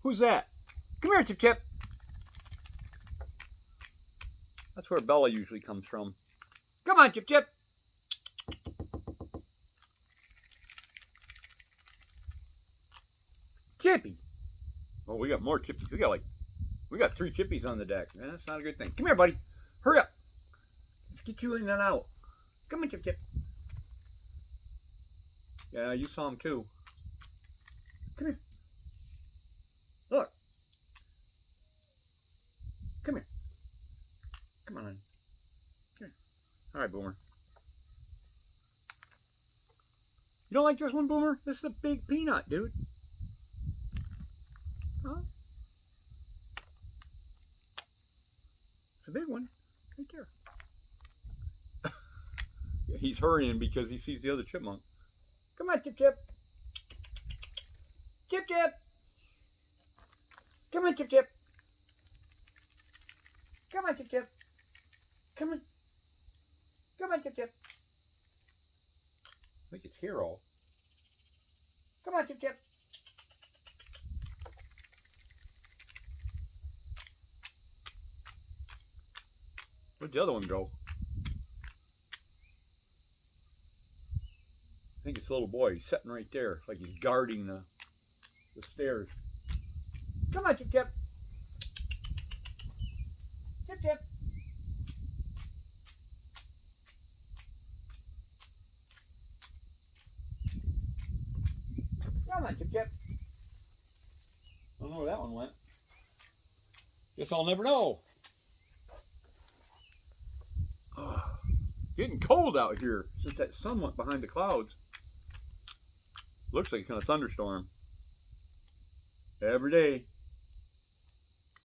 Who's that? Come here, Chip Chip. That's where Bella usually comes from. Come on, Chip Chip. Chippy. Oh, we got more chippies. We got 3 chippies on the deck. Man, that's not a good thing. Come here, buddy. Hurry up. Let's get you in and out. Come on, Chip Chip. Yeah, you saw him too. Come here. Look. Come here. Come on. Come here. All right, Boomer. You don't like this one, Boomer? This is a big peanut, dude. Huh? It's a big one. Take care. Yeah, he's hurrying because he sees the other chipmunk. Come on, Chip Chip. Chip Chip. Come on, Chip Chip. Come on, Chip Chip. Come on. Come on, Chip Chip. I think it's here all. Come on, Chip Chip. Where'd the other one go? I think it's a little boy. He's sitting right there, like he's guarding the stairs. Come on, Chip Chip. Chip Chip. Come on, Chip Chip. I don't know where that one went. Guess I'll never know. Getting cold out here since that sun went behind the clouds. Looks like it's gonna thunderstorm. Every day.